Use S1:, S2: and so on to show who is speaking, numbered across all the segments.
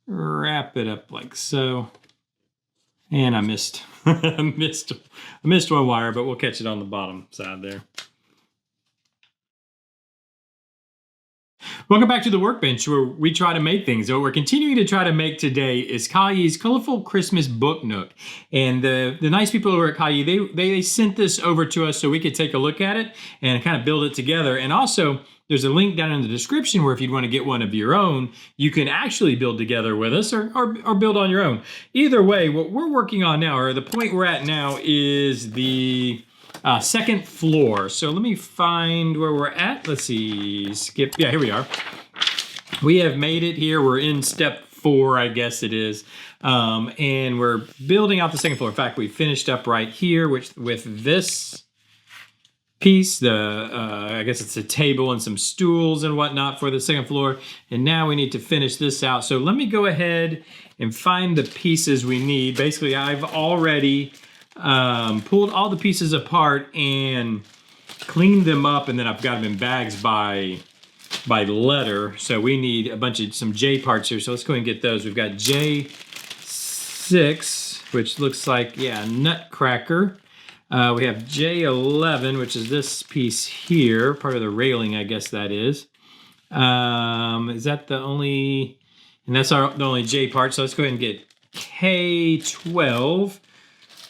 S1: wrap it up like so. And I missed, I missed one wire, but we'll catch it on the bottom side there. Welcome back to the workbench, where we try to make things. What we're continuing to try to make today is Kaayee's colorful Christmas book nook. And the nice people over at Kaayee, they sent this over to us so we could take a look at it and kind of build it together. And also, there's a link down in the description where if you'd want to get one of your own, you can actually build together with us or build on your own. Either way, what we're working on now, or the point we're at now, is the second floor. So let me find where we're at. Let's see, skip. Yeah, here we are. We have made it here. We're in step 4, I guess it is. And we're building out the second floor. In fact, we finished up right here, which with this piece, I guess it's a table and some stools and whatnot for the second floor. And now we need to finish this out. So let me go ahead and find the pieces we need. Basically, I've already pulled all the pieces apart and cleaned them up, and then I've got them in bags by letter. So we need some J parts here. So let's go ahead and get those. We've got J6, which looks like, yeah, Nutcracker. We have J11, which is this piece here, part of the railing, I guess that is. Is that the only, and that's the only J part. So let's go ahead and get K12.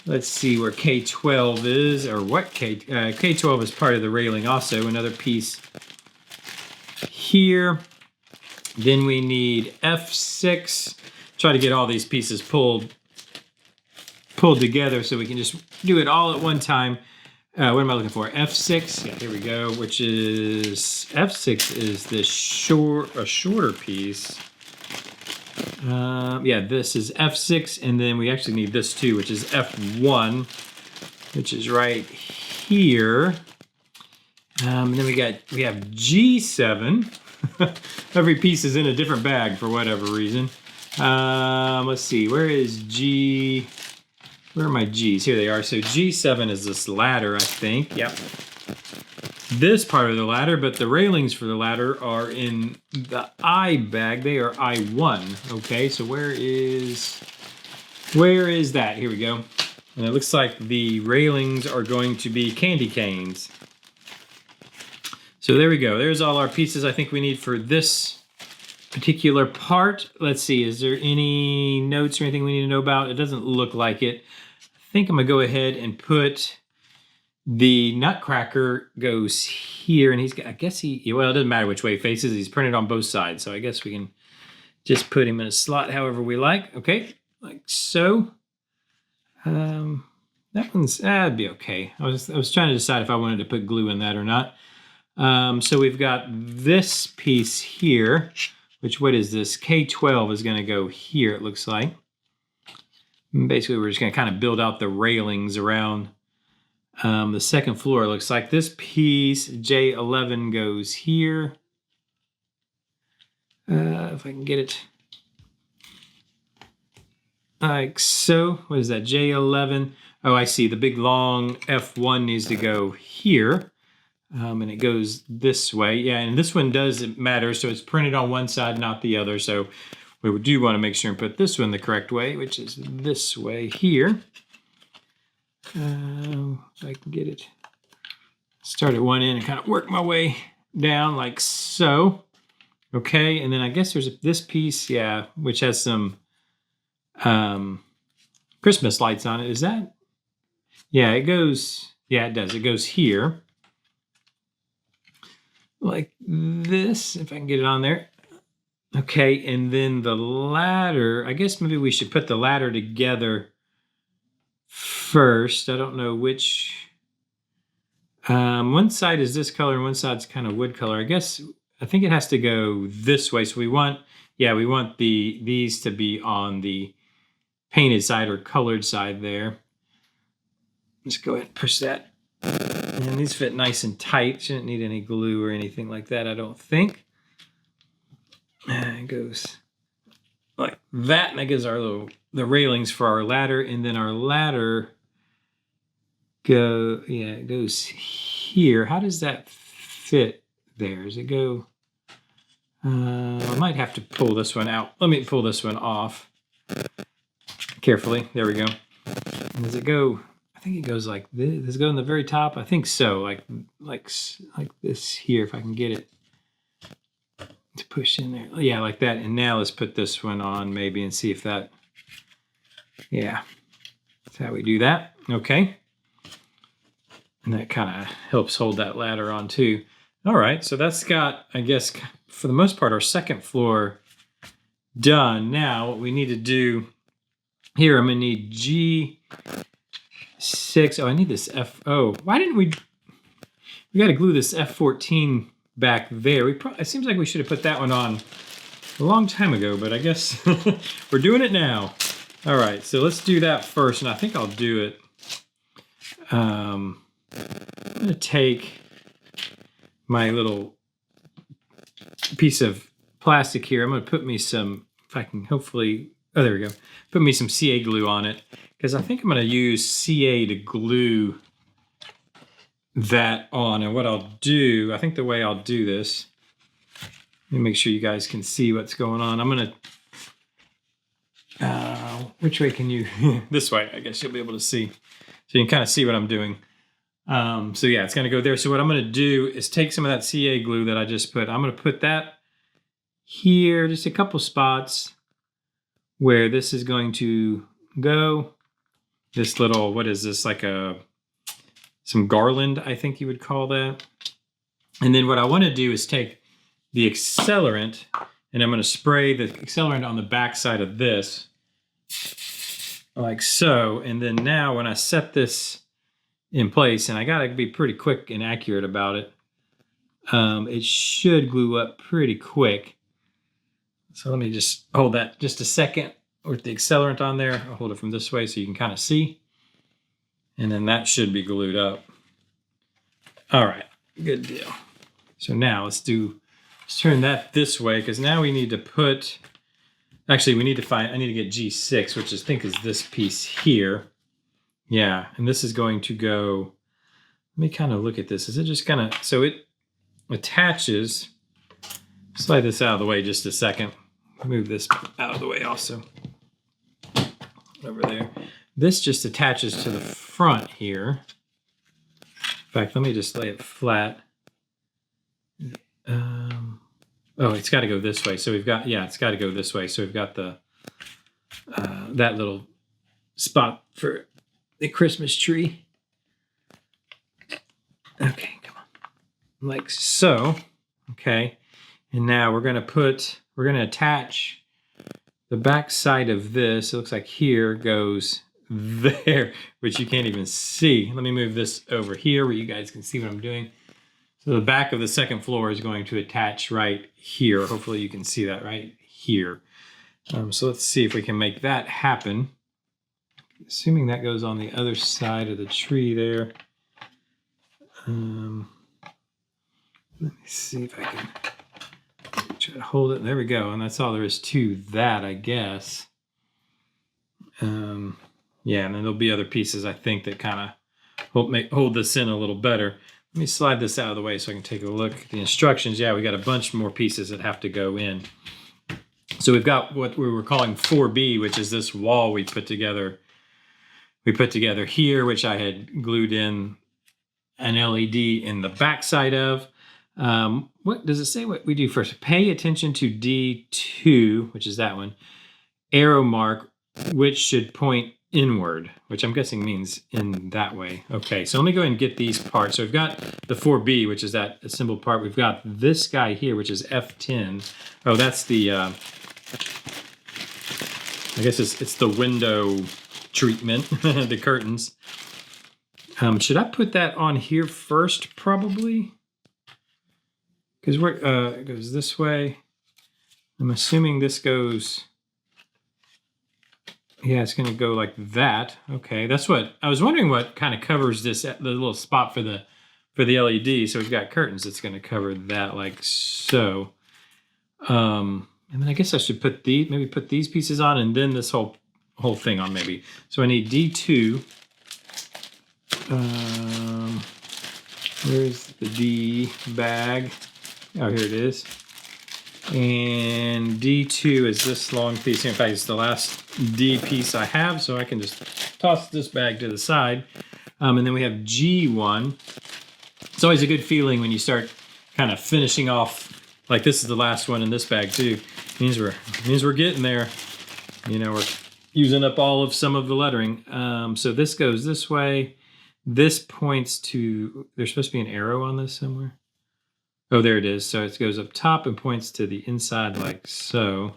S1: Let's see where K12 is, or what K12 is part of the railing also, another piece here. Then we need F6. Try to get all these pieces pulled together so we can just do it all at one time. What am I looking for? F6. Yeah, here we go. Which is F6 is this shorter piece. Yeah, this is F6, and then we actually need this too, which is F1, which is right here. And then we have G7. Every piece is in a different bag for whatever reason. Let's see, where is G? Where are my G's? Here they are. So G7 is this ladder, I think. Yep. This part of the ladder, but the railings for the ladder are in the I bag. They are I1. Okay, so where is that? Here we go. And it looks like the railings are going to be candy canes. So there we go. There's all our pieces I think we need for this particular part. Let's see, is there any notes or anything we need to know about? It doesn't look like it. I think I'm gonna go ahead and put the Nutcracker goes here, and well, it doesn't matter which way he faces. He's printed on both sides, so I guess we can just put him in a slot however we like. Okay, like so. That'd be okay. I was trying to decide if I wanted to put glue in that or not. So we've got this piece here, which, what is this? K12 is gonna go here, it looks like. And basically, we're just gonna kind of build out the railings around the second floor. It looks like this piece, J11, goes here. If I can get it like so. What is that? J11. Oh, I see. The big long F1 needs to go here. And it goes this way. Yeah, and this one doesn't matter. So it's printed on one side, not the other. So we do want to make sure and put this one the correct way, which is this way here. If I can get it. Start at one end and kind of work my way down like so. Okay, and then I guess there's this piece, yeah, which has some Christmas lights on it. Is that? Yeah, it goes, yeah, it does. It goes here. Like this, if I can get it on there. Okay, and then the ladder, I guess maybe we should put the ladder together first. I don't know which. One side is this color and one side's kind of wood color. I think it has to go this way. So we want these to be on the painted side or colored side there. Let's go ahead and push that. And these fit nice and tight. Shouldn't need any glue or anything like that, I don't think. And it goes like that, and that gives the railings for our ladder, and then our ladder it goes here. How does that fit there? Does it go? I might have to pull this one out. Let me pull this one off carefully. There we go. And does it go? I think it goes like this. Does it go in the very top? I think so. Like this here, if I can get it to push in there. Yeah, like that. And now let's put this one on maybe and see if that. Yeah, that's how we do that. Okay. And that kind of helps hold that ladder on too. All right, so that's got, I guess, for the most part, our second floor done. Now, what we need to do here, I'm going to need G6. Oh, I need this F. Oh, why didn't we got to glue this F14 back there. It seems like we should have put that one on a long time ago, but I guess we're doing it now. All right, so let's do that first, and I think I'll do it. I'm going to take my little piece of plastic here. I'm going to put me some, if I can hopefully, oh, there we go. Put me some CA glue on it, because I think I'm going to use CA to glue that on. And what I'll do, I think the way I'll do this, let me make sure you guys can see what's going on. I'm going to, which way can you, this way, I guess you'll be able to see. So you can kind of see what I'm doing. So yeah, it's going to go there. So what I'm going to do is take some of that CA glue that I just put. I'm going to put that here, just a couple spots where this is going to go. This little, what is this, like some garland, I think you would call that. And then what I want to do is take the accelerant, and I'm going to spray the accelerant on the back side of this, like so. And then now when I set this in place, and I got to be pretty quick and accurate about it, it should glue up pretty quick. So let me just hold that just a second with the accelerant on there. I'll hold it from this way so you can kind of see. And then that should be glued up. All right, good deal. So now let's turn that this way, because now we need to put, actually we need to find, I need to get G6, which I think is this piece here. Yeah, and this is going to go, let me kind of look at this. Is it just kind of, so it attaches, slide this out of the way just a second. Move this out of the way also. Over there. This just attaches to the front here. In fact, let me just lay it flat. Oh, it's got to go this way. So we've got, yeah, it's got to go this way. So we've got the that little spot for the Christmas tree. Okay, come on. Like so. Okay. And now we're going to attach the back side of this. It looks like here goes there, which you can't even see. Let me move this over here where you guys can see what I'm doing. So the back of the second floor is going to attach right here. Hopefully you can see that right here. So let's see if we can make that happen. Assuming that goes on the other side of the tree there. Let me see if I can try to hold it. There we go. And that's all there is to that, I guess. Yeah, and then there'll be other pieces, I think, that kind of hold this in a little better. Let me slide this out of the way so I can take a look at the instructions. Yeah, we got a bunch more pieces that have to go in. So we've got what we were calling 4B, which is this wall we put together. We put together here, which I had glued in an LED in the back side of. What does it say what we do first? Pay attention to D2, which is that one. Arrow mark, which should point inward, which I'm guessing means in that way. Okay, so let me go ahead and get these parts. So we've got the 4B, which is that assembled part. We've got this guy here, which is F10. Oh, that's the, I guess it's the window treatment, the curtains. Should I put that on here first, probably? Because it goes this way. I'm assuming this goes... Yeah, it's going to go like that. Okay, that's what I was wondering. What kind of covers this, the little spot for the LED? So we've got curtains that's going to cover that, like so. And then I guess I should put maybe put these pieces on, and then this whole thing on maybe. So I need D2. Where's the D bag? Oh, here it is. And D2 is this long piece. In fact, it's the last D piece I have, so I can just toss this bag to the side. And then we have G1. It's always a good feeling when you start kind of finishing off, like this is the last one in this bag too. Means we're getting there. You know, we're using up all of some of the lettering. So this goes this way. This points to, there's supposed to be an arrow on this somewhere. Oh, there it is. So it goes up top and points to the inside like so.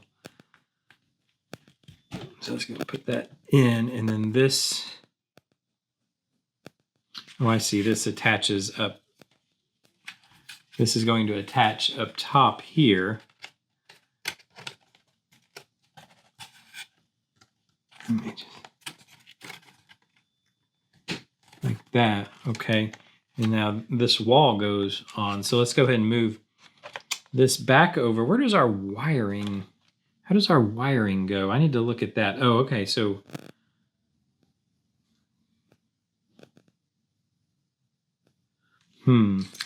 S1: So let's go put that in, and then this, oh, I see, this attaches up. This is going to attach up top here. Let me just, like that, okay. And now this wall goes on. So let's go ahead and move this back over. Where does our wiring, how does our wiring go? I need to look at that. Oh, okay, so.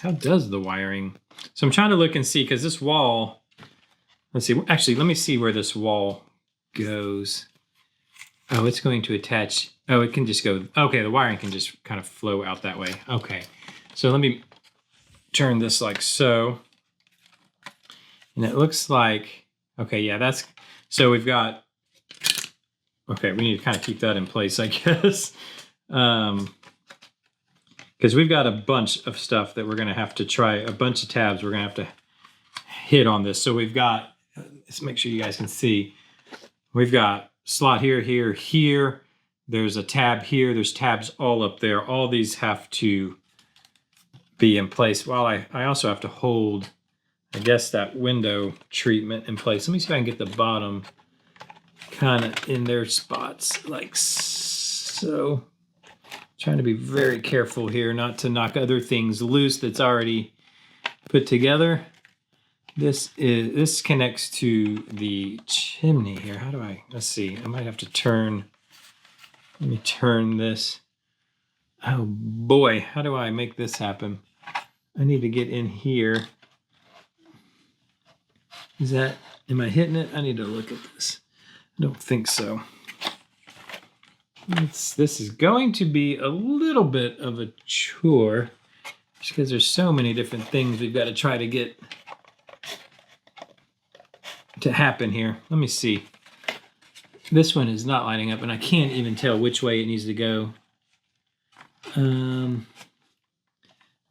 S1: How does the wiring? So I'm trying to look and see, because this wall, let's see, actually, let me see where this wall goes. Oh, it's going to attach, oh, it can just go, okay, the wiring can just kind of flow out that way. Okay, so let me turn this like so. And it looks like, okay, yeah, that's, so we've got, okay, we need to kind of keep that in place, I guess. Because we've got a bunch of stuff that we're going to have to try, a bunch of tabs we're going to have to hit on this. So we've got, let's make sure you guys can see, we've got slot here, here, here. There's a tab here. There's tabs all up there. All these have to be in place. While I also have to hold, I guess, that window treatment in place. Let me see if I can get the bottom kind of in their spots like so. Trying to be very careful here not to knock other things loose that's already put together. This connects to the chimney here. How do I, let's see, I might have to turn, let me turn this. Oh boy, how do I make this happen? I need to get in here. Is that, am I hitting it? I need to look at this. I don't think so. This is going to be a little bit of a chore just because there's so many different things we've got to try to get to happen here. Let me see. This one is not lining up and I can't even tell which way it needs to go. Let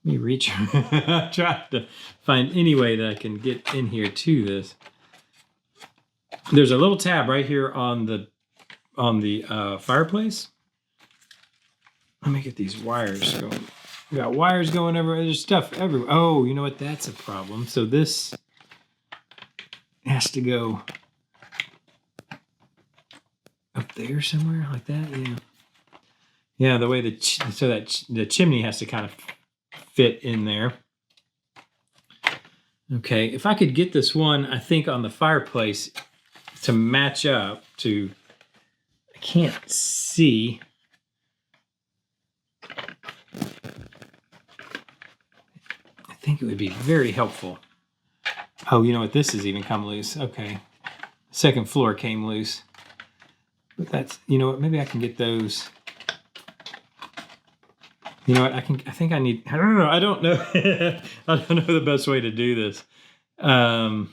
S1: me reach, try to find any way that I can get in here to this. There's a little tab right here on the fireplace. Let me get these wires going. We got wires going everywhere. There's stuff everywhere. Oh, you know what? That's a problem. So this has to go up there somewhere like that. Yeah. Yeah, the way the chimney has to kind of fit in there. Okay, if I could get this one, I think on the fireplace to match up to, I can't see. I think it would be very helpful. Oh, you know what? This has even come loose. Okay. Second floor came loose. But that's, you know what? Maybe I can get those. You know what? I think I need, I don't know. I don't know. I don't know the best way to do this. Because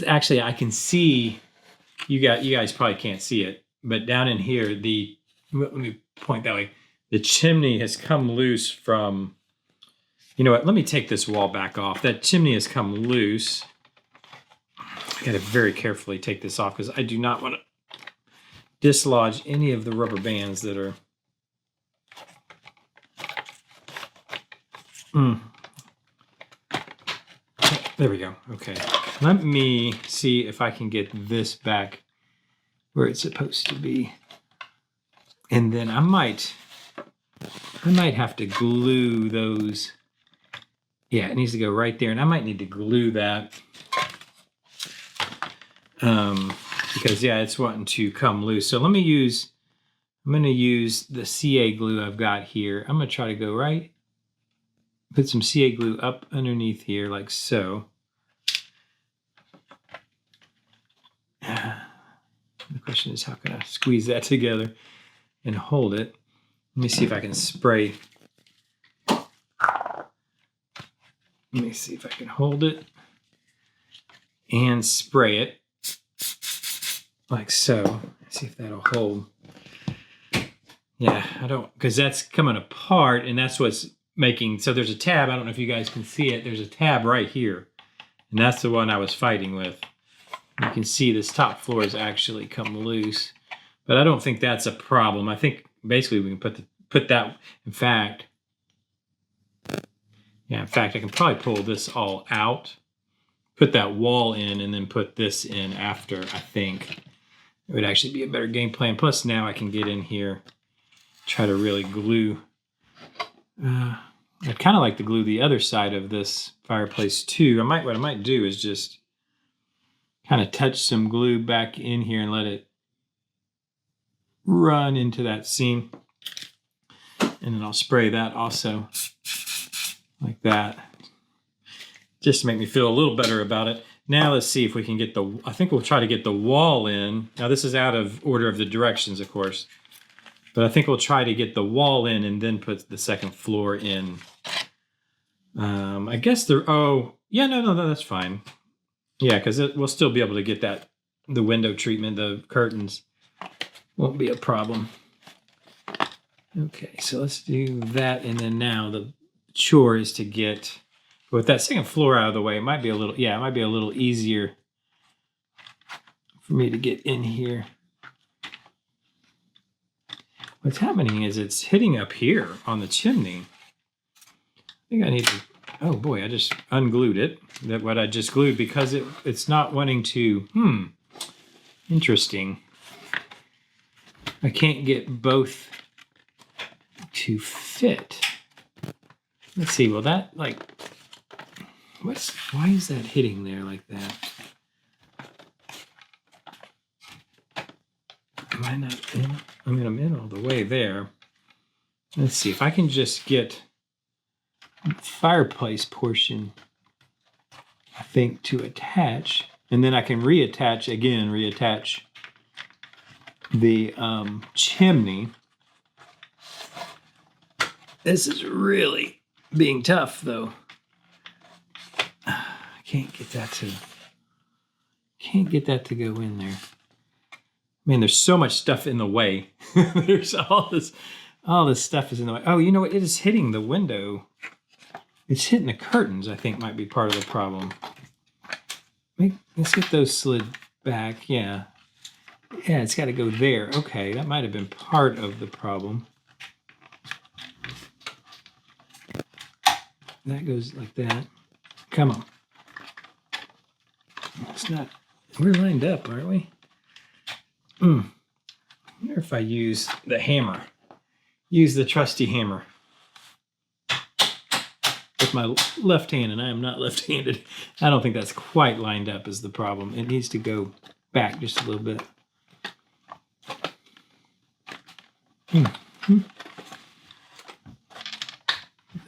S1: actually I can see, you guys probably can't see it, but down in here, let me point that way. The chimney has come loose from, you know what? Let me take this wall back off. That chimney has come loose. I got to very carefully take this off because I do not want to dislodge any of the rubber bands that are. There we go. Okay. Let me see if I can get this back where it's supposed to be. And then I might have to glue those. Yeah, it needs to go right there. And I might need to glue that. Because yeah, it's wanting to come loose. So I'm going to use the CA glue I've got here. I'm going to try to go right. Put some CA glue up underneath here like so. question is, how can I squeeze that together and hold it? Let me see if I can spray. Let me see if I can hold it and spray it like so. Let's see if that'll hold. Yeah, I don't, because that's coming apart and that's what's making, so there's a tab. I don't know if you guys can see it. There's a tab right here. And that's the one I was fighting with. You can see this top floor has actually come loose. But I don't think that's a problem. I think basically we can put that, in fact, I can probably pull this all out, put that wall in, and then put this in after, I think. It would actually be a better game plan. Plus now I can get in here, try to really glue. I'd kind of like to glue the other side of this fireplace too. What I might do is just kind of touch some glue back in here and let it run into that seam. And then I'll spray that also like that, just to make me feel a little better about it. Now let's see if we can get I think we'll try to get the wall in. Now this is out of order of the directions, of course. But I think we'll try to get the wall in and then put the second floor in. I guess no, that's fine. Yeah, because we'll still be able to get the window treatment, the curtains won't be a problem. Okay, so let's do that. And then now the chore is to get, with that second floor out of the way, it might be a little easier for me to get in here. What's happening is it's hitting up here on the chimney. I think I need to, oh boy, I just unglued it. What I just glued, because it's not wanting to, interesting. I can't get both to fit. Let's see, well that, like, why is that hitting there like that? Am I not in? I mean, I'm in all the way there. Let's see if I can just get the fireplace portion, I think, to attach, and then I can reattach the chimney. This is really being tough, though. I can't get that to go in there. I mean, there's so much stuff in the way. There's all this stuff is in the way. Oh, you know what? It is hitting the window. It's hitting the curtains, I think, might be part of the problem. Let's get those slid back. Yeah. Yeah, it's got to go there. Okay, that might have been part of the problem. That goes like that. Come on. It's not, we're lined up, aren't we? I wonder if I use the hammer. Use the trusty hammer. With my left hand, and I am not left-handed. I don't think that's quite lined up is the problem. It needs to go back just a little bit.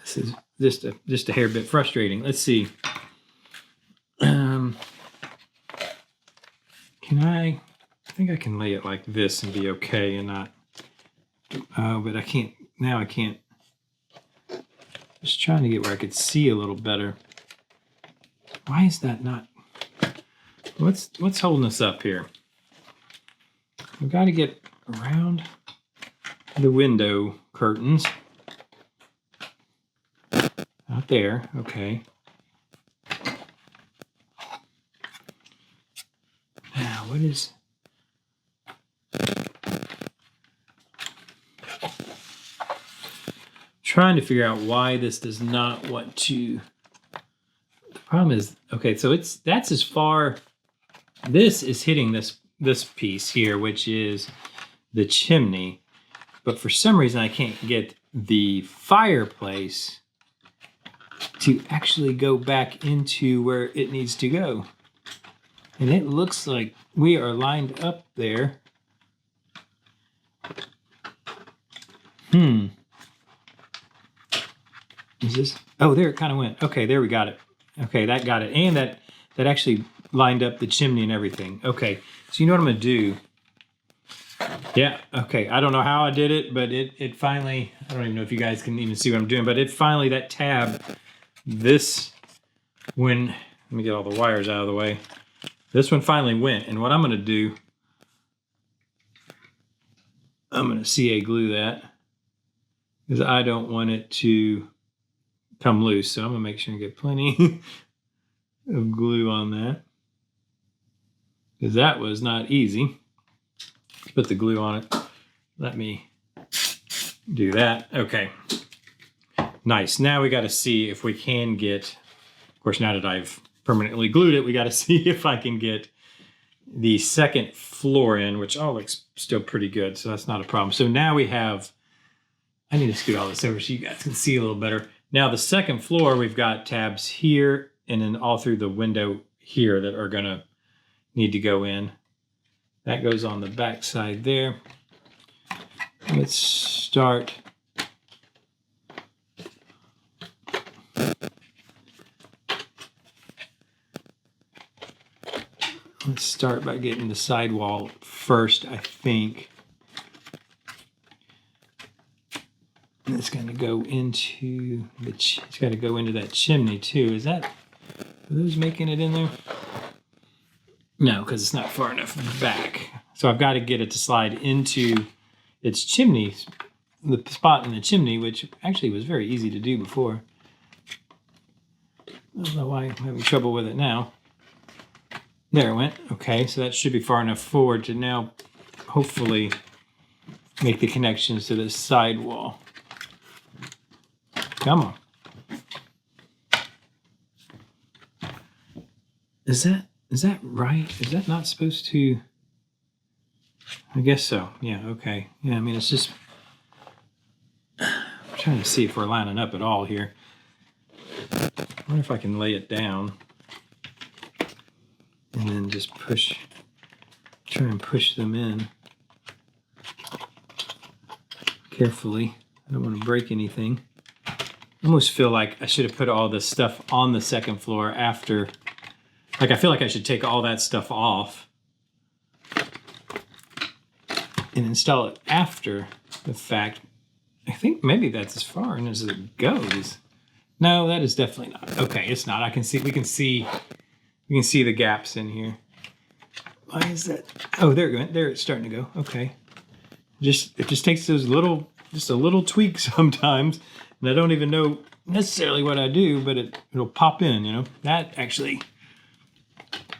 S1: This is just a hair bit frustrating. Let's see. I think I can lay it like this and be okay and not, but I can't, now I can't. Just trying to get where I could see a little better. Why is that not, what's holding us up here? I've got to get around the window curtains. Out there, okay. Now, what is... Trying to figure out why this does not want to... The problem is, okay, so that's as far... This is hitting this piece here, which is the chimney. But for some reason, I can't get the fireplace to actually go back into where it needs to go. And it looks like we are lined up there. Is this? Oh, there it kind of went. Okay, there we got it. Okay, that got it. And that actually lined up the chimney and everything. Okay, so you know what I'm going to do? Yeah, okay. I don't know how I did it, but it finally, I don't even know if you guys can even see what I'm doing, but it finally, that tab, this, let me get all the wires out of the way. This one finally went, and what I'm gonna do, I'm gonna CA glue that, because I don't want it to come loose. So I'm gonna make sure I get plenty of glue on that, because that was not easy. Put the glue on it. Let me do that. Okay. Nice. Now we got to see if we can get, of course, now that I've permanently glued it, we got to see if I can get the second floor in, which all looks still pretty good. So that's not a problem. So now we have, I need to scoot all this over so you guys can see a little better. Now the second floor, we've got tabs here and then all through the window here that are going to need to go in. That goes on the back side there. Let's start. Let's start by getting the sidewall first, I think. And it's going to go into it's got to go into that chimney too. Are those making it in there? No, because it's not far enough back. So I've got to get it to slide into its chimney, the spot in the chimney, which actually was very easy to do before. I don't know why I'm having trouble with it now. There it went. Okay, so that should be far enough forward to now hopefully make the connections to this sidewall. Come on. Is that right? Is that not supposed to? I guess so. Yeah, okay. Yeah, I mean, it's just, I'm trying to see if we're lining up at all here. I wonder if I can lay it down and then just try and push them in carefully. I don't want to break anything. I almost feel like I should have put all this stuff on the second floor after. Like, I feel like I should take all that stuff off and install it after the fact. I think maybe that's as far in as it goes. No, that is definitely not. Okay, it's not. We can see the gaps in here. Why is that? Oh, there it went. There it's starting to go. Okay. It just takes those just a little tweak sometimes, and I don't even know necessarily what I do, but it'll pop in, you know. That actually,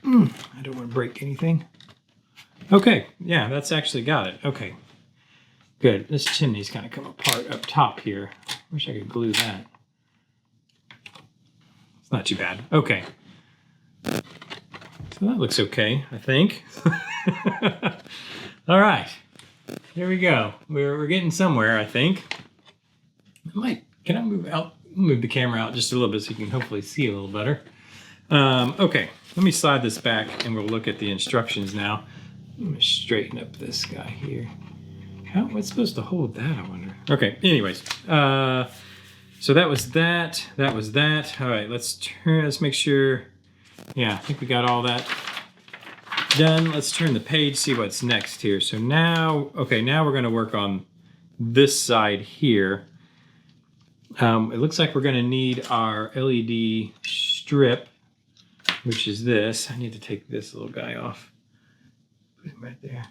S1: I don't want to break anything. Okay, yeah, that's actually got it. Okay, good. This chimney's kind of come apart up top here. Wish I could glue that. It's not too bad. Okay. So that looks okay, I think. All right, here we go. We're getting somewhere, I think. Can I move the camera out just a little bit so you can hopefully see a little better. Okay, let me slide this back and we'll look at the instructions now. Let me straighten up this guy here. What's supposed to hold that, I wonder? Okay, anyways. So that was that. That was that. All right, let's make sure. Yeah, I think we got all that done. Let's turn the page, see what's next here. So now we're going to work on this side here. It looks like we're going to need our LED strip, which is this. I need to take this little guy off. Put him right there.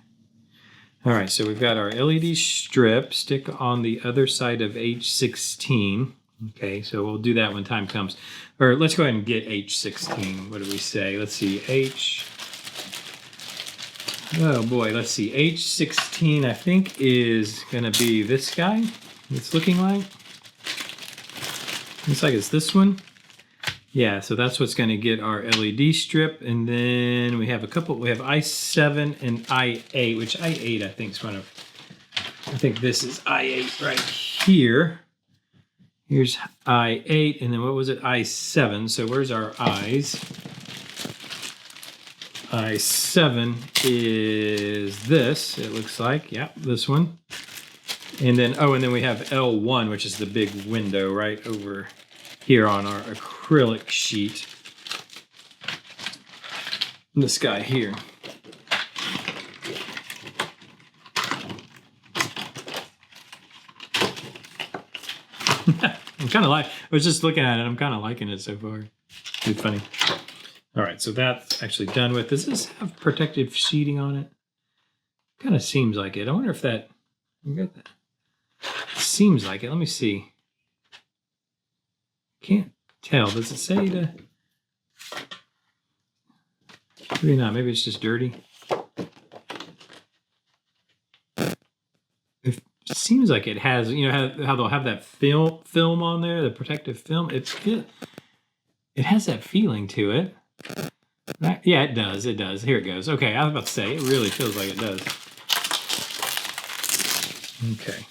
S1: All right, so we've got our LED strip, stick on the other side of H16. Okay, so we'll do that when time comes. Or let's go ahead and get H16. What do we say? Let's see, oh boy, let's see. H16, I think, is going to be this guy. It's looking like. Looks like it's this one. Yeah, so that's what's going to get our LED strip. And then we have we have I7 and I8, which I8 I think is I think this is I8 right here. Here's I8, and then what was it? I7. So where's our I's? I7 is this, it looks like. Yeah, this one. And then, and then we have L1, which is the big window right over here on our acrylic sheet. This guy here. I'm kind of I was just looking at it. I'm kind of liking it so far. It's funny. All right, so that's actually done with. Does this have protective sheeting on it? Kind of seems like it. I wonder if that. You got that? Seems like it. Let me see. Can't tell. Does it say the? Maybe not. Maybe it's just dirty. It seems like it has. You know how they'll have that film on there, the protective film. It has that feeling to it. Yeah, it does. It does. Here it goes. Okay, I was about to say, it really feels like it does. Okay.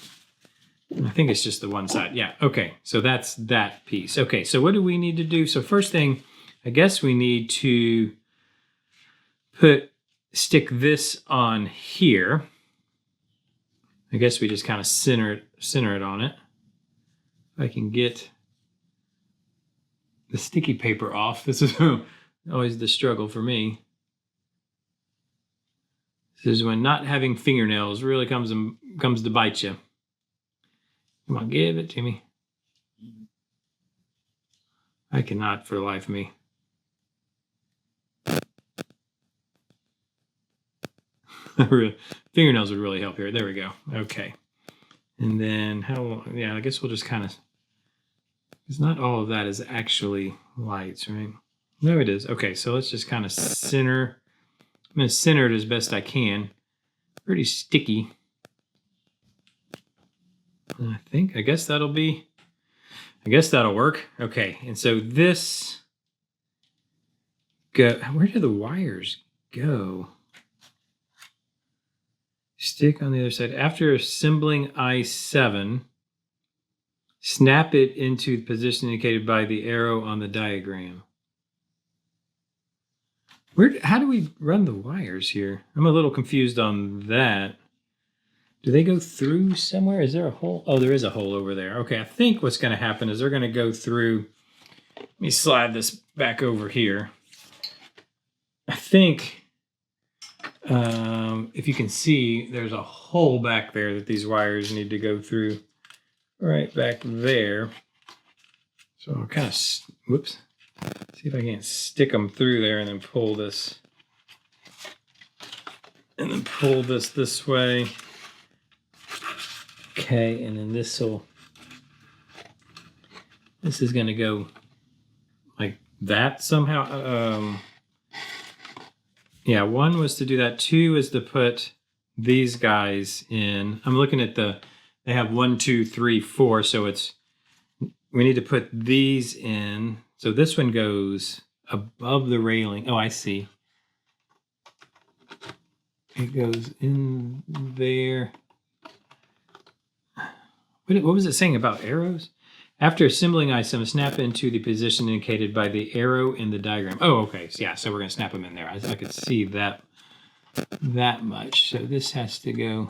S1: I think it's just the one side. Yeah, okay. So that's that piece. Okay, so what do we need to do? So first thing, I guess we need to stick this on here. I guess we just kind of center it on it. If I can get the sticky paper off. This is always the struggle for me. This is when not having fingernails really comes to bite you. Come on, give it to me. I cannot for the life of me. Fingernails would really help here. There we go. Okay. And then how long? Yeah, I guess we'll just kind of, because not all of that is actually lights, right? No, it is. Okay, so let's just kind of center. I'm going to center it as best I can. Pretty sticky. I guess that'll work. Okay, and so this where do the wires go? Stick on the other side. After assembling I7, snap it into the position indicated by the arrow on the diagram. How do we run the wires here? I'm a little confused on that. Do they go through somewhere? Is there a hole? Oh, there is a hole over there. Okay, I think what's going to happen is they're going to go through. Let me slide this back over here. I think if you can see, there's a hole back there that these wires need to go through. Right back there. So I'll kind of, whoops. See if I can't stick them through there and then pull this. And then pull this way. Okay, and then this is going to go like that somehow. Yeah, one was to do that. Two is to put these guys in. I'm looking at they have 1, 2, 3, 4. So we need to put these in. So this one goes above the railing. Oh, I see. It goes in there. What was it saying about arrows? After assembling item, snap into the position indicated by the arrow in the diagram. Oh, okay. Yeah, so we're going to snap them in there. I could see that much. So this has to go.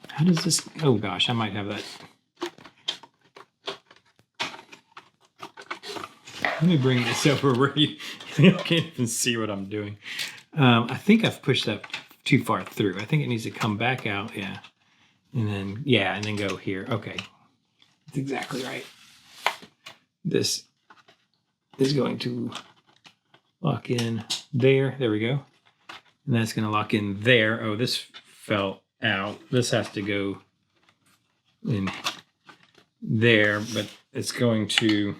S1: How does this? Oh gosh, I might have that. Let me bring this over where you can't even see what I'm doing. I think I've pushed that too far through. I think it needs to come back out. Yeah. And then go here. Okay. That's exactly right. This is going to lock in there. There we go. And that's going to lock in there. Oh, this fell out. This has to go in there, but it's going to,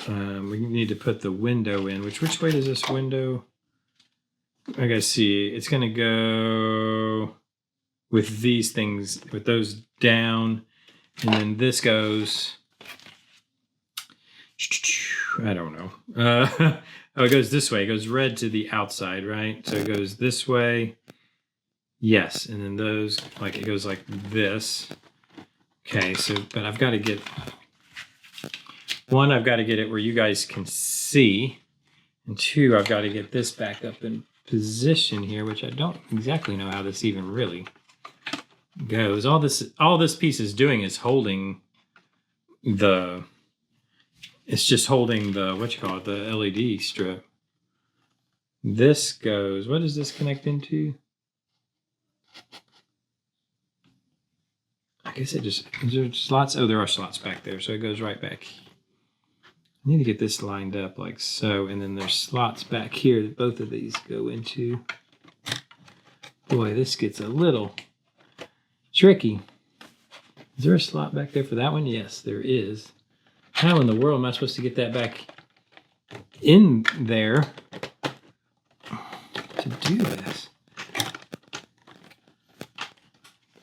S1: we need to put the window in. Which way does this window? I gotta see. It's going to go with these things, with those down. And then this goes, I don't know. Oh, it goes this way. It goes red to the outside, right? So it goes this way. Yes. And then those, it goes like this. Okay. So, but I've got to get, one, I've got to get it where you guys can see. And two, I've got to get this back up in position here, which I don't exactly know how this even really goes. All this piece is doing is holding it's just holding the the LED strip. This goes, what does this connect into? I guess it just, is there slots? Oh, there are slots back there. So it goes right back. I need to get this lined up like so. And then there's slots back here that both of these go into. Boy, this gets a little tricky. Is there a slot back there for that one? Yes, there is. How in the world am I supposed to get that back in there to do this?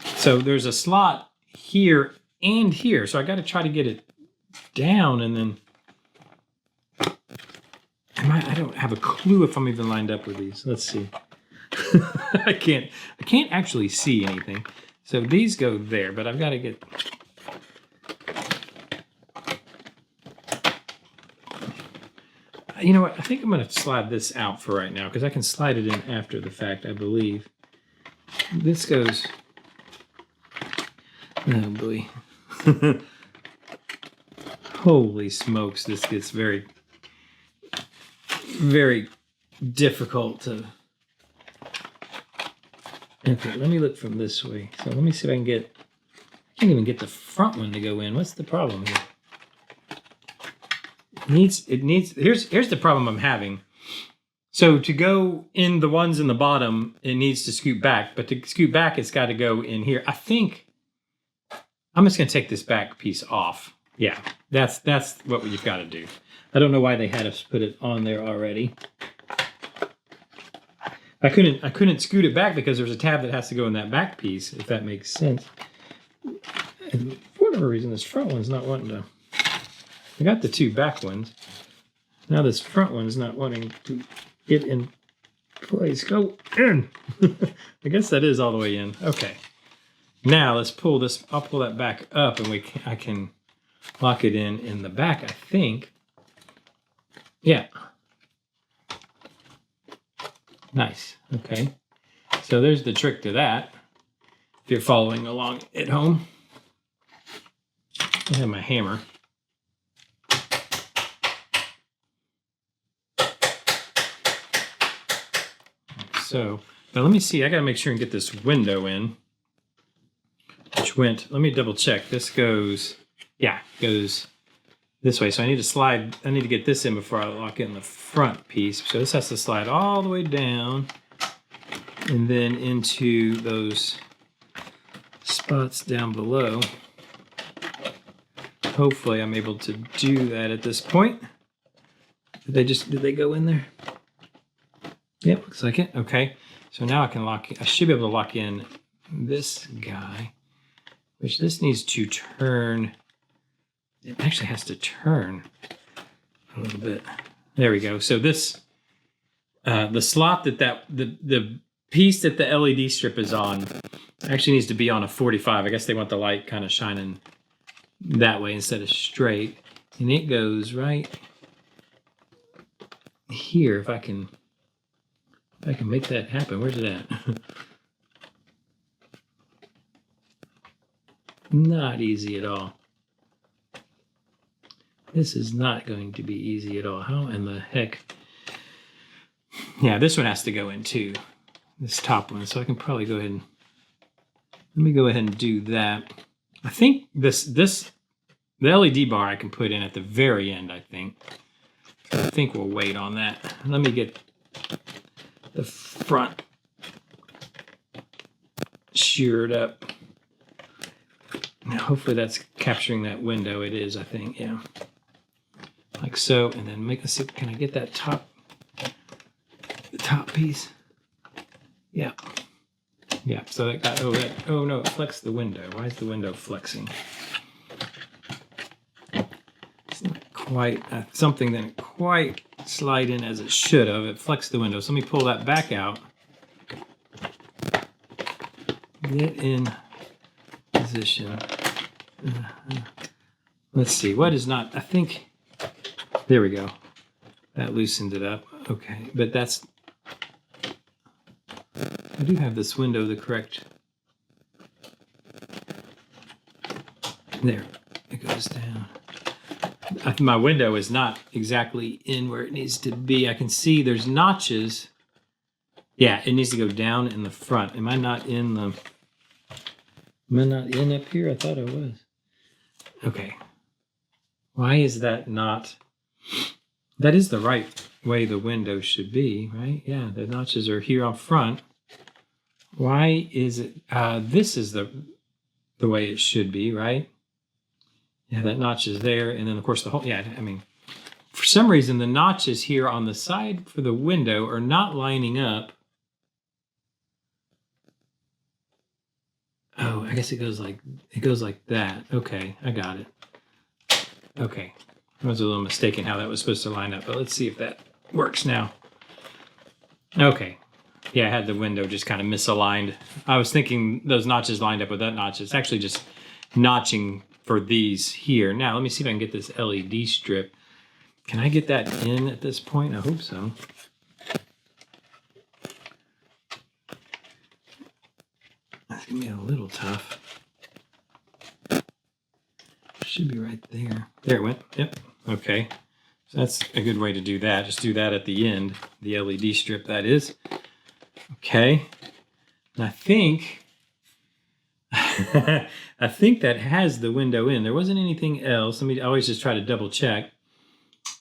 S1: So there's a slot here and here. So I got to try to get it down, and then I don't have a clue if I'm even lined up with these. Let's see. I can't actually see anything. So these go there, but I've got to get. You know what? I think I'm going to slide this out for right now because I can slide it in after the fact, I believe. This goes. Oh boy. Holy smokes, this gets very, very difficult to. Okay, let me look from this way. So let me see if I can get. I can't even get the front one to go in. What's the problem here? It needs. Here's the problem I'm having. So to go in the ones in the bottom, it needs to scoot back. But to scoot back, it's got to go in here. I think I'm just going to take this back piece off. Yeah, that's what you've got to do. I don't know why they had us put it on there already. I couldn't scoot it back because there's a tab that has to go in that back piece, if that makes sense. And for whatever reason, this front one's not wanting to. I got the two back ones. Now this front one's not wanting to get in place. Go in. I guess that is all the way in. Okay. Now let's pull this. I'll pull that back up, and I can lock it in the back, I think. Yeah. Nice. Okay. So there's the trick to that. If you're following along at home. I have my hammer. So, but let me see. I got to make sure and get this window in. Which went, let me double check. This goes, yeah, goes this way. So I need to slide, I need to get this in before I lock in the front piece. So this has to slide all the way down and then into those spots down below. Hopefully I'm able to do that at this point. Did they go in there? Yep, looks like it. Okay. So now I can I should be able to lock in this guy, which this needs to turn. It actually has to turn a little bit. There we go. So this, the slot the piece that the LED strip is on actually needs to be on a 45. I guess they want the light kind of shining that way instead of straight. And it goes right here. If I can make that happen. Where's it at? Not easy at all. This is not going to be easy at all. How in the heck? Yeah, this one has to go in too. This top one. So I can probably go ahead and let me go ahead and do that. I think the LED bar I can put in at the very end, I think. So I think we'll wait on that. Let me get the front sheared up. Now, hopefully that's capturing that window. It is, I think, yeah. Like so, and then make a, can I get that the top piece? Yeah. Yeah, so that got, oh no, it flexed the window. Why is the window flexing? It's not quite, something that didn't quite slide in as it should have. It flexed the window. So let me pull that back out. Get in position. Let's see, what is not, I think, there we go. That loosened it up. Okay, but that's, I do have this window the correct, there, it goes down. My window is not exactly in where it needs to be. I can see there's notches. Yeah, it needs to go down in the front. Am I not in the, Am I not in up here? I thought I was. Okay. Why is that not? That is the right way the window should be, right? Yeah, the notches are here up front. Why is it? This is the way it should be, right? Yeah, that notch is there, and then of course the whole. Yeah, I mean, for some reason the notches here on the side for the window are not lining up. Oh, I guess it goes like that. Okay, I got it. Okay, I was a little mistaken how that was supposed to line up, but let's see if that works now. Okay, yeah, I had the window just kind of misaligned. I was thinking those notches lined up with that notch. It's actually just notching for these here. Now, let me see if I can get this LED strip. Can I get that in at this point? I hope so. That's gonna be a little tough. Should be right there. There it went. Yep. Okay. So that's a good way to do that. Just do that at the end. The LED strip, that is. Okay. And I think I think that has the window in. There wasn't anything else. Let me always just try to double check.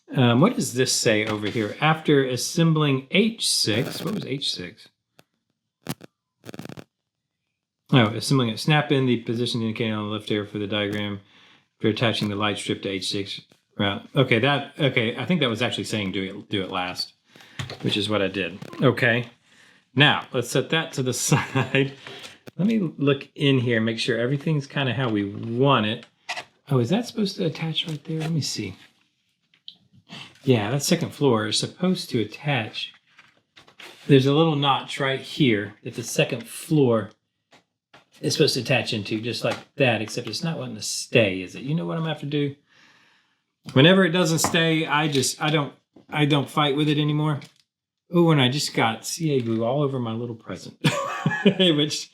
S1: What does this say over here? After assembling H6, what was H6? Oh, assembling it. Snap in the position indicated on the left here for the diagram. For attaching the light strip to H6. Right. Okay, I think that was actually saying do it last, which is what I did. Okay. Now, let's set that to the side. Let me look in here and make sure everything's kind of how we want it. Oh, is that supposed to attach right there? Let me see. Yeah, that second floor is supposed to attach. There's a little notch right here that the second floor is supposed to attach into, just like that, except it's not wanting to stay, is it? You know what I'm gonna have to do? Whenever it doesn't stay, I don't fight with it anymore. Oh, and I just got CA glue all over my little present. Which,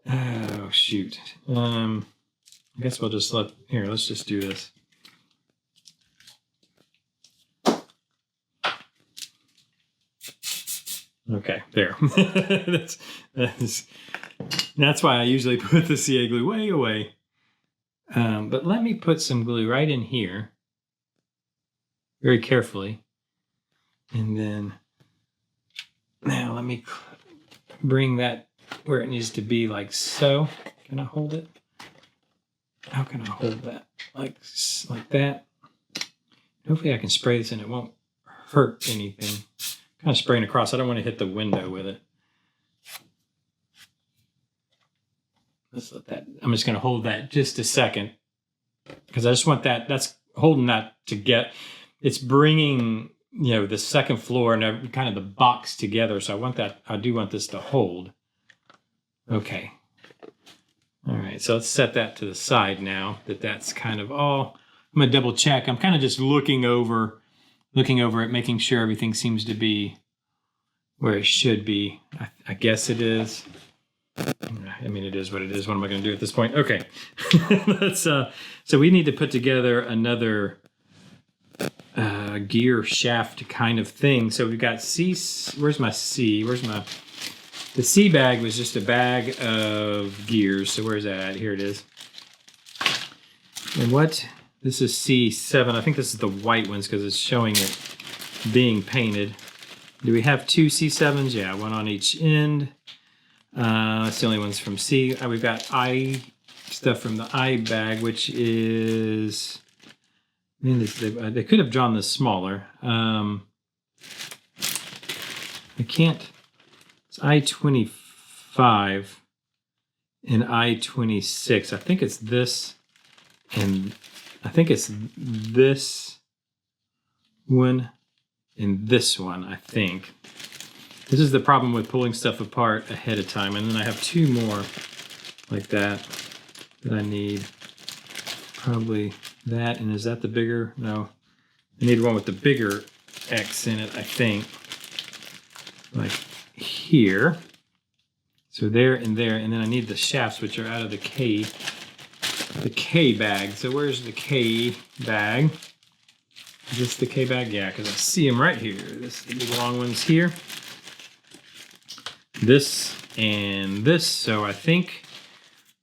S1: oh shoot. I guess we'll just let's just do this. Okay, there. That's why I usually put the CA glue way away. But let me put some glue right in here, very carefully. And then, now let me bring that where it needs to be, like so. Can I hold it? How can I hold that? Like that. Hopefully I can spray this and it won't hurt anything. Kind of spraying across. I don't want to hit the window with it. Let's let that. I'm just going to hold that just a second because I just want that. That's holding that to get. It's bringing the second floor and kind of the box together. So I want that. I do want this to hold. Okay. All right. So let's set that to the side now. That's kind of all. I'm going to double check. I'm kind of just looking over it, making sure everything seems to be where it should be. I guess it is. I mean, it is what it is. What am I going to do at this point? Okay. So we need to put together another gear shaft kind of thing. So we've got C. Where's my C? The C bag was just a bag of gears. So where's that at? Here it is. And this is C7. I think this is the white ones because it's showing it being painted. Do we have two C7s? Yeah, one on each end. That's the only ones from C. We've got I stuff from the I bag, which is. I mean, they could have drawn this smaller. I can't. It's I-25 and I-26. I think it's this, and I think it's this one and this one. I think. This is the problem with pulling stuff apart ahead of time. And then I have two more like that I need. Probably that. And is that the bigger? No. I need one with the bigger X in it, I think. Like here. So there and there. And then I need the shafts, which are out of the K bag. So where's the K bag? Is this the K bag? Yeah, because I see them right here. This is the big long ones here. This and this. So I think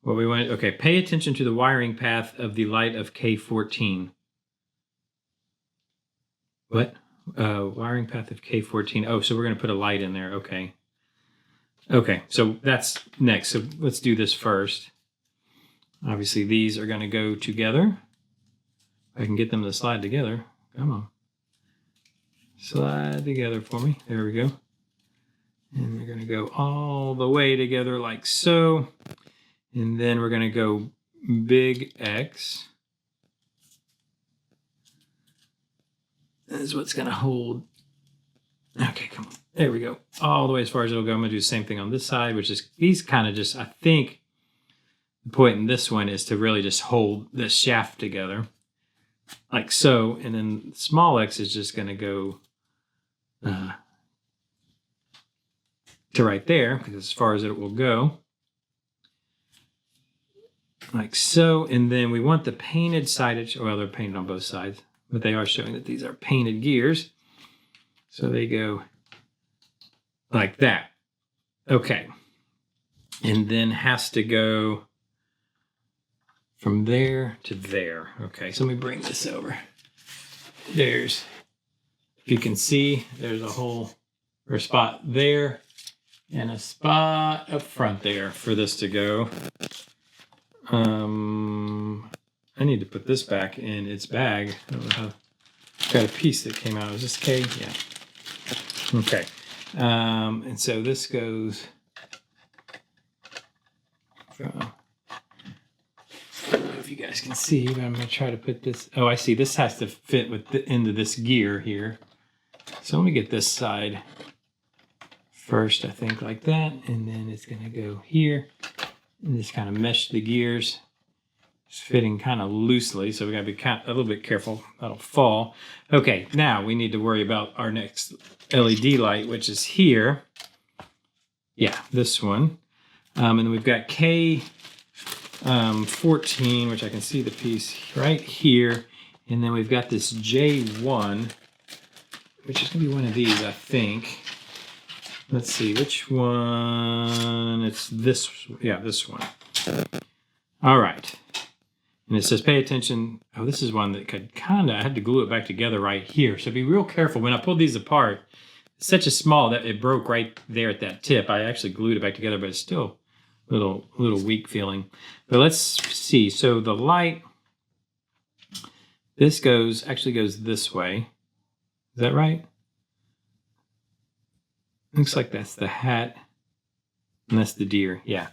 S1: what we want. Okay, pay attention to the wiring path of the light of K14. What? Wiring path of K14. Oh, so we're going to put a light in there. Okay. Okay, so that's next. So let's do this first. Obviously, these are going to go together. I can get them to slide together. Come on. Slide together for me. There we go. And they're going to go all the way together like so. And then we're going to go big X. This is what's going to hold. Okay, come on. There we go. All the way as far as it'll go. I'm going to do the same thing on this side, which is these kind of just, I think the point in this one is to really just hold this shaft together like so. And then small X is just going to go to right there, because as far as it will go. Like so. And then we want the painted sidage. Well, they're painted on both sides, but they are showing that these are painted gears. So they go like that. Okay. And then has to go from there to there. Okay, so let me bring this over. There's, if you can see, there's a hole or a spot there and a spot up front there for this to go. I need to put this back in its bag. I don't know how. Got a piece that came out. Is this K? Yeah. Okay. And so this goes from, I don't know if you guys can see, but I'm going to try to put this. Oh, I see. This has to fit with the end of this gear here. So let me get this side first, I think, like that. And then it's going to go here and just kind of mesh the gears. It's fitting kind of loosely, so we got to be a little bit careful. That'll fall. Okay, now we need to worry about our next LED light, which is here. Yeah, this one. And then we've got K14, which I can see the piece right here. And then we've got this J1, which is going to be one of these, I think. Let's see, which one? It's this, yeah, this one. All right. And it says, pay attention. Oh, this is one that could kind of, I had to glue it back together right here. So be real careful. When I pulled these apart, it's such a small that it broke right there at that tip. I actually glued it back together, but it's still a little weak feeling. But let's see. So the light, this actually goes this way. Is that right? Looks like that's the hat. And that's the deer. Yeah.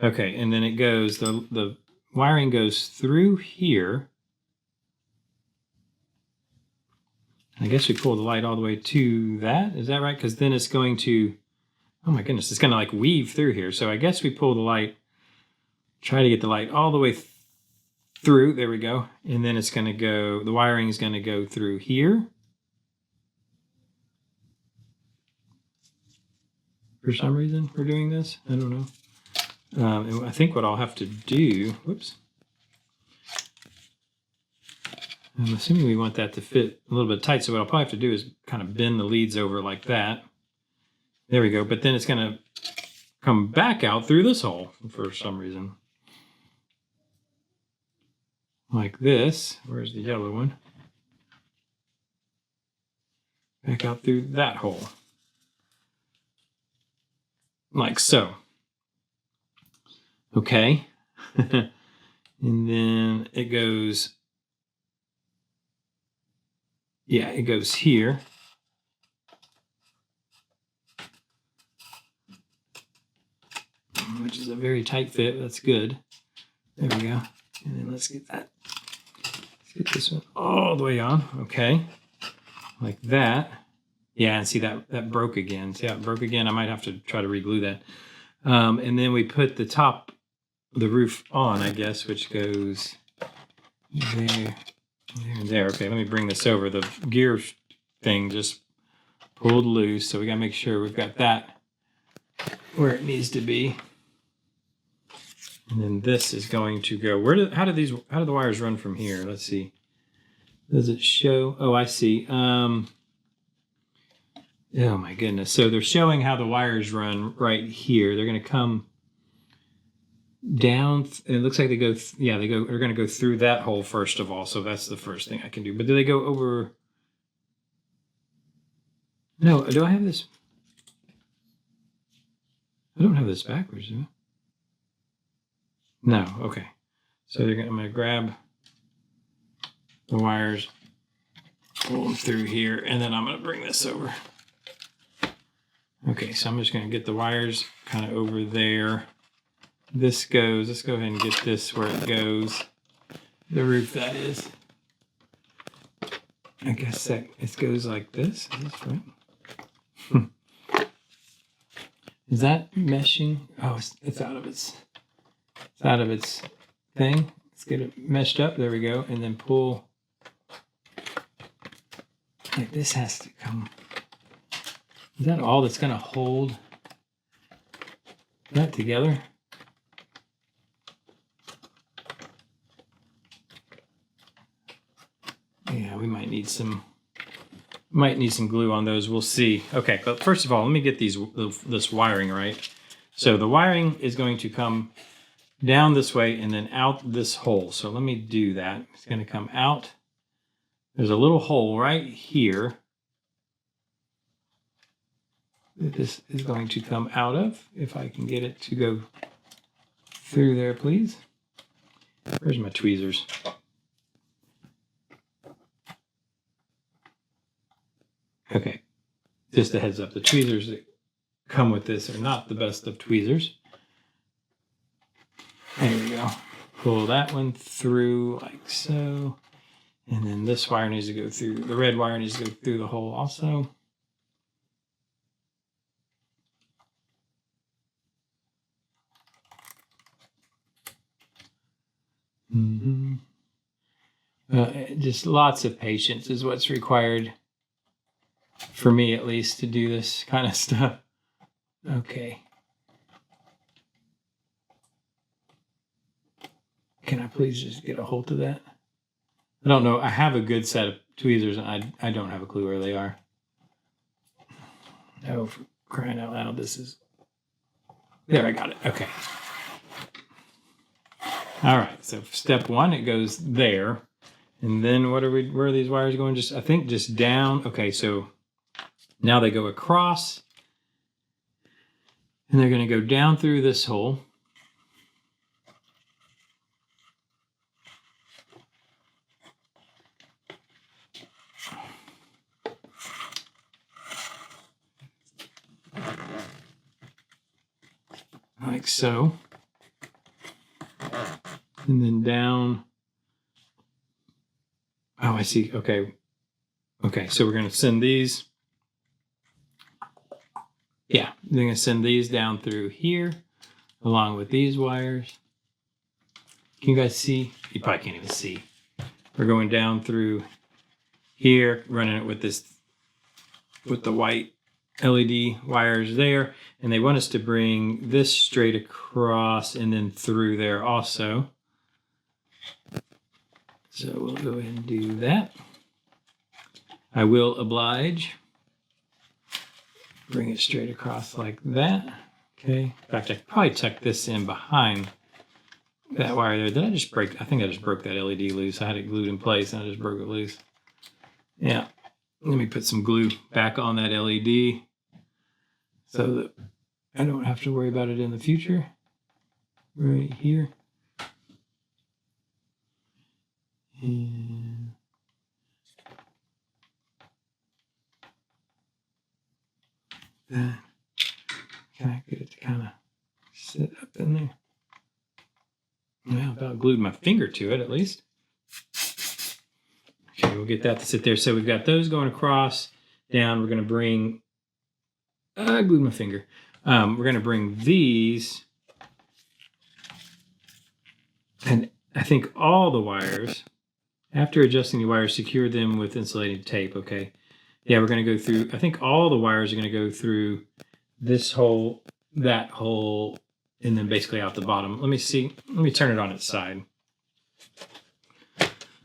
S1: Okay. And then it goes, the wiring goes through here. I guess we pull the light all the way to that. Is that right? Because then it's going to, oh my goodness, it's going to like weave through here. So I guess we pull the light, try to get the light all the way through. There we go. And then it's going to go, the wiring is going to go through here. For some reason we're doing this. I don't know. I think what I'll have to do, whoops. I'm assuming we want that to fit a little bit tight. So what I'll probably have to do is kind of bend the leads over like that. There we go. But then it's going to come back out through this hole for some reason. Like this. Where's the yellow one? Back out through that hole. Like so. Okay. And then it goes, yeah, it goes here. Which is a very tight fit. That's good. There we go. And then let's get that. Let's get this one all the way on. Okay. Like that. Yeah, and see that broke again. See how it broke again? I might have to try to re-glue that. And then we put the top, the roof on, I guess, which goes there, there, and there. Okay, let me bring this over. The gear thing just pulled loose, so we gotta make sure we've got that where it needs to be. And then this is going to go. How do the wires run from here? Let's see. Does it show? Oh, I see. Oh my goodness. So they're showing how the wires run right here. They're going to come down. It looks like they go. Yeah, they go. They're going to go through that hole first of all. So that's the first thing I can do. But do they go over? No. Do I have this? I don't have this backwards, do I? No. Okay. So I'm going to grab the wires, pull them through here, and then I'm going to bring this over. Okay, so I'm just going to get the wires kind of over there. This goes, let's go ahead and get this where it goes. The roof, that is. I guess that it goes like this. Is this right? Is that meshing? Oh, it's out of its thing. Let's get it meshed up. There we go. And then pull. Like this has to come. Is that all that's going to hold that together? Yeah, we might need some glue on those. We'll see. Okay, but first of all, let me get this wiring right. So the wiring is going to come down this way and then out this hole. So let me do that. It's going to come out. There's a little hole right here that this is going to come out of. If I can get it to go through there, please. Where's my tweezers? Okay, just a heads up, the tweezers that come with this are not the best of tweezers. There we go. Pull that one through like so. And then this wire needs to go through, the red wire needs to go through the hole also. Just lots of patience is what's required, for me at least, to do this kind of stuff. Okay. Can I please just get a hold of that? I don't know. I have a good set of tweezers, and I don't have a clue where they are. Oh, for crying out loud, this is... There, I got it. Okay. All right, so step one, it goes there. And then where are these wires going? I think just down. Okay, so now they go across. And they're going to go down through this hole. Like so. And then down. Oh, I see. Okay. Okay, so we're going to send these. Yeah, they're going to send these down through here, along with these wires. Can you guys see? You probably can't even see. We're going down through here, running it with the white LED wires there. And they want us to bring this straight across and then through there also. So we'll go ahead and do that. I will oblige. Bring it straight across like that. Okay. In fact, I could probably tuck this in behind that wire there. Did I just break? I think I just broke that LED loose. I had it glued in place and I just broke it loose. Yeah. Let me put some glue back on that LED so that I don't have to worry about it in the future. Right here. And that. Can I get it to kind of sit up in there? Well, about glued my finger to it at least. Okay, we'll get that to sit there. So we've got those going across, down. We're going to bring, I glued my finger. We're going to bring these, and I think all the wires, after adjusting the wires, secure them with insulating tape, okay? Yeah, we're going to go through, I think all the wires are going to go through this hole, that hole, and then basically out the bottom. Let me see. Let me turn it on its side.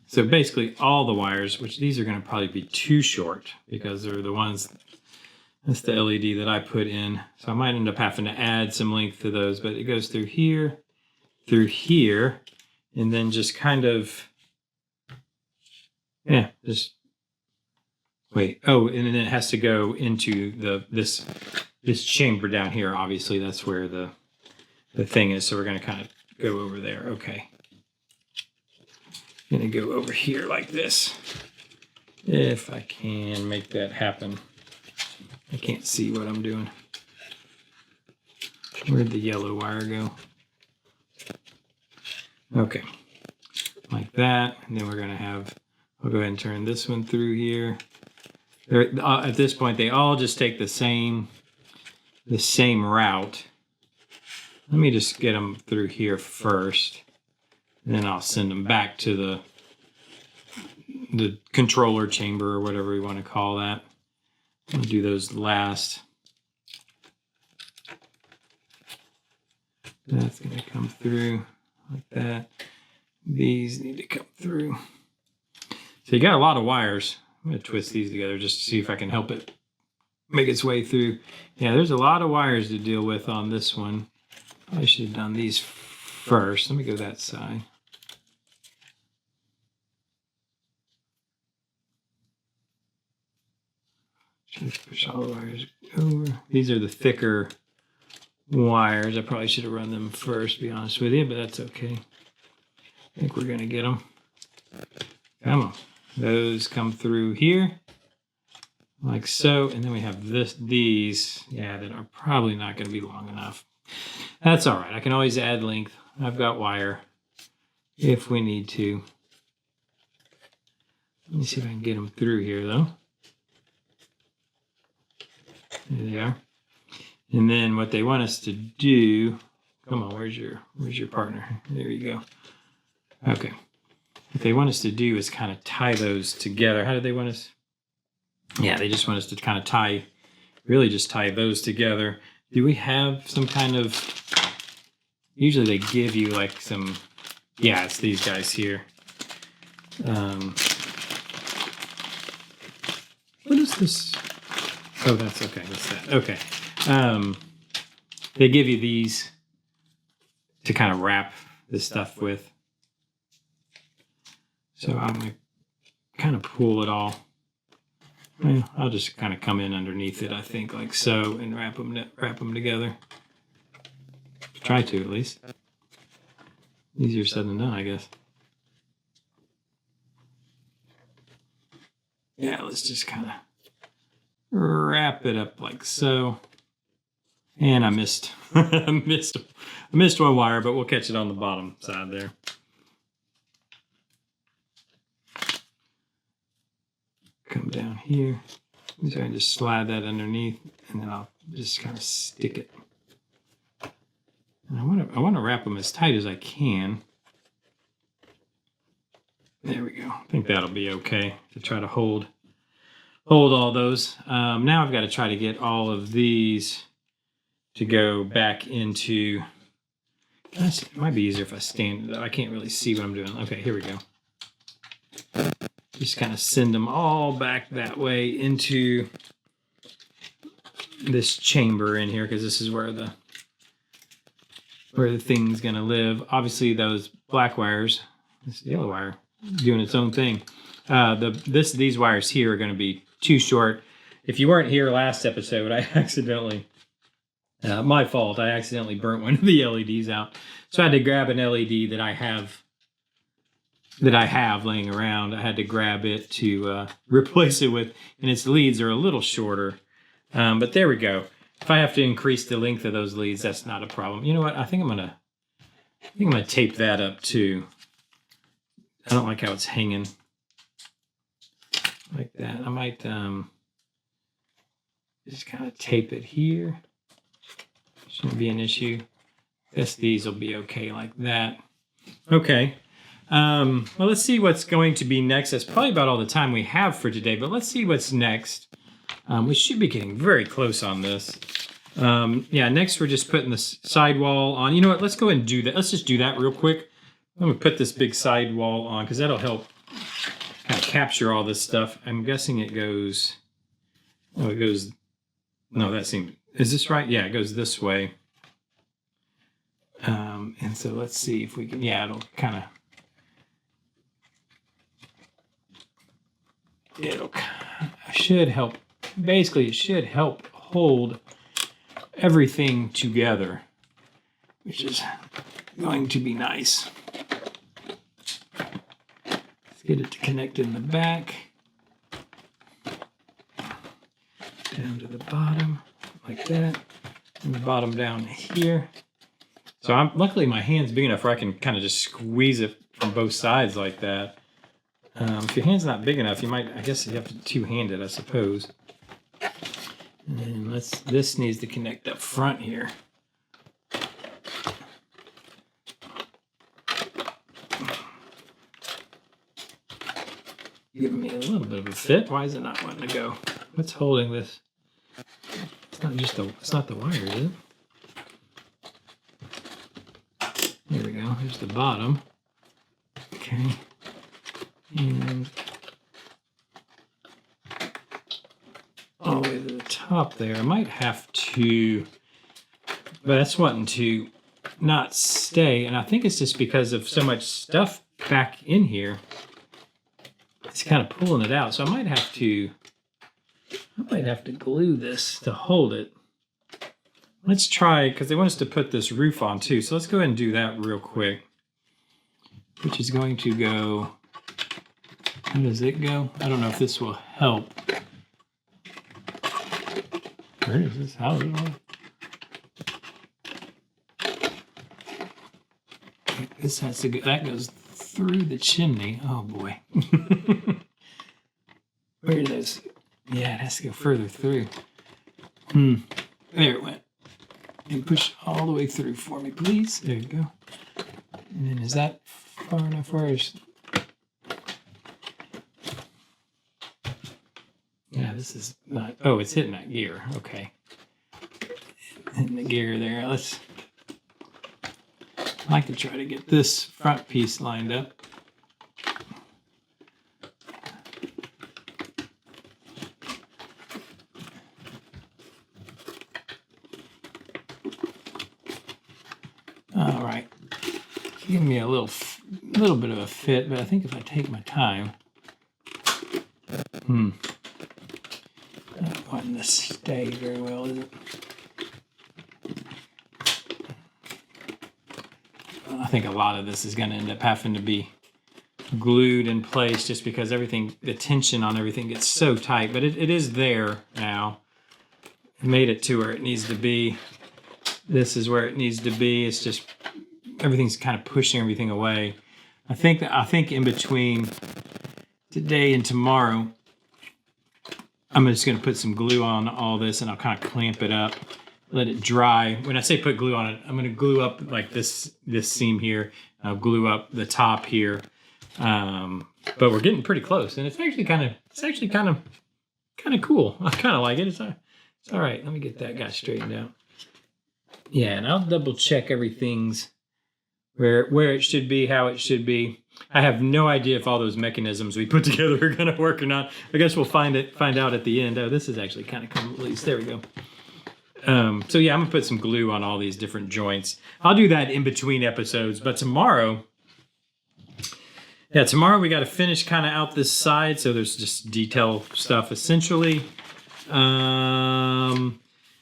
S1: So basically all the wires, which these are going to probably be too short because they're the ones, that's the LED that I put in. So I might end up having to add some length to those, but it goes through here through here, and then just kind of, yeah, just wait. Oh, and then it has to go into this chamber down here. Obviously, that's where the thing is. So we're going to kind of go over there. Okay. I'm going to go over here like this. If I can make that happen. I can't see what I'm doing. Where'd the yellow wire go? Okay. Like that. And then we're going to have, I'll go ahead and turn this one through here. At this point, they all just take the same route. Let me just get them through here first. And then I'll send them back to the controller chamber or whatever we want to call that. I'll do those last. That's going to come through like that. These need to come through. So you got a lot of wires. I'm going to twist these together just to see if I can help it make its way through. Yeah, there's a lot of wires to deal with on this one. I should have done these first. Let me go that side. Just push all the wires over. These are the thicker wires. I probably should have run them first, to be honest with you, but that's okay. I think we're going to get them. Come on. Those come through here, like so. And then we have these, yeah, that are probably not going to be long enough. That's all right. I can always add length. I've got wire if we need to. Let me see if I can get them through here, though. There they are. And then what they want us to do, come on, where's your partner? There you go. Okay. What they want us to do is kind of tie those together. How do they want us? Yeah, they just want us to kind of really just tie those together. Do we have some kind of, usually they give you like some, yeah, it's these guys here. What is this? Oh, that's okay. That's that. Okay. They give you these to kind of wrap this stuff with. So I'm going to kind of pull it all. Well, I'll just kind of come in underneath it, I think, like so, and wrap them together. Try to, at least. Easier said than done, I guess. Yeah, let's just kind of wrap it up like so. And I missed I missed one wire, but we'll catch it on the bottom side there. Come down here. So I can just slide that underneath, and then I'll just kind of stick it. And I want to wrap them as tight as I can. There we go. I think that'll be okay to try to hold all those. Now I've got to try to get all of these to go back into. It might be easier if I stand it up. I can't really see what I'm doing. Okay, here we go. Just kind of send them all back that way into this chamber in here, because this is where the thing's going to live. Obviously, those black wires, this yellow wire, doing its own thing. These wires here are going to be too short. If you weren't here last episode, I accidentally, my fault, I accidentally burnt one of the LEDs out. So I had to grab an LED that I have laying around. I had to grab it to replace it with, and its leads are a little shorter. But there we go. If I have to increase the length of those leads, that's not a problem. You know what? I think I'm gonna tape that up too. I don't like how it's hanging like that. I might just kind of tape it here. Shouldn't be an issue. Guess these will be okay like that. Okay. Well, let's see what's going to be next. That's probably about all the time we have for today, but let's see what's next. We should be getting very close on this. Yeah, next we're just putting the sidewall on. You know what? Let's go ahead and do that. Let's just do that real quick. I'm going to put this big sidewall on because that'll help kind of capture all this stuff. I'm guessing it goes... Oh, it goes... No, that seems... Is this right? Yeah, it goes this way. And so let's see if we can, yeah, it'll should help. Basically, it should help hold everything together, which is going to be nice. Let's get it to connect in the back. Down to the bottom, like that. And the bottom down here. So luckily my hand's big enough where I can kind of just squeeze it from both sides like that. If your hand's not big enough, I guess you have to two-hand it, I suppose. And then this needs to connect up front here. Giving me a little bit of a fit. Why is it not wanting to go? What's holding this? It's not the wire, is it? There we go. Here's the bottom. Okay. And all the way to the top there. I might have to, but that's wanting to not stay. And I think it's just because of so much stuff back in here. It's kind of pulling it out. So I might have to glue this to hold it. Let's try, because they want us to put this roof on too. So let's go ahead and do that real quick. Which is going to go, how does it go? I don't know if this will help. Where is this? How is it on? This has to go, that goes through the chimney. Oh boy. Where is this? Yeah, it has to go further through. There it went. And push all the way through for me, please. There you go. And then is that far enough? Where is... Yeah, this is not... Oh, it's hitting that gear. Okay. Hitting the gear there. I like to try to get this front piece lined up. All right, give me a little bit of a fit, but I think if I take my time, not wanting to stay very well, is it? I think a lot of this is going to end up having to be glued in place just because the tension on everything gets so tight, but it is there now. I made it to where it needs to be. This is where it needs to be. It's just everything's kind of pushing everything away. I think in between today and tomorrow, I'm just going to put some glue on all this and I'll kind of clamp it up, let it dry. When I say put glue on it, I'm going to glue up like this seam here. I'll glue up the top here. But we're getting pretty close, and it's actually kind of cool. I kind of like it. It's all right. Let me get that guy straightened out. Yeah, and I'll double check everything's where it should be, how it should be. I have no idea if all those mechanisms we put together are going to work or not. I guess we'll find out at the end. Oh, this is actually kind of come loose. There we go. So yeah, I'm gonna put some glue on all these different joints. I'll do that in between episodes. But tomorrow we got to finish kind of out this side. So there's just detail stuff essentially.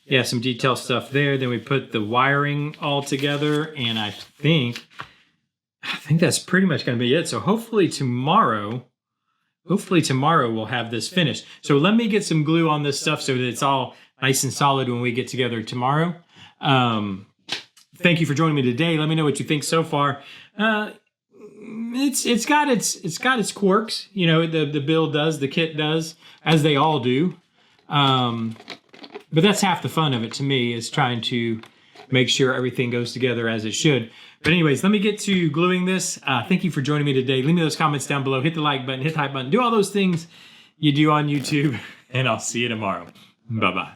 S1: Yeah, some detail stuff there. Then we put the wiring all together, and I think that's pretty much going to be it. So hopefully tomorrow we'll have this finished. So let me get some glue on this stuff so that it's all nice and solid when we get together tomorrow. Thank you for joining me today. Let me know what you think so far. It's got its quirks. You know, the build does, the kit does, as they all do. But that's half the fun of it to me, is trying to make sure everything goes together as it should. But anyways, let me get to gluing this. Thank you for joining me today. Leave me those comments down below. Hit the like button, hit the hype button. Do all those things you do on YouTube. And I'll see you tomorrow. Bye-bye.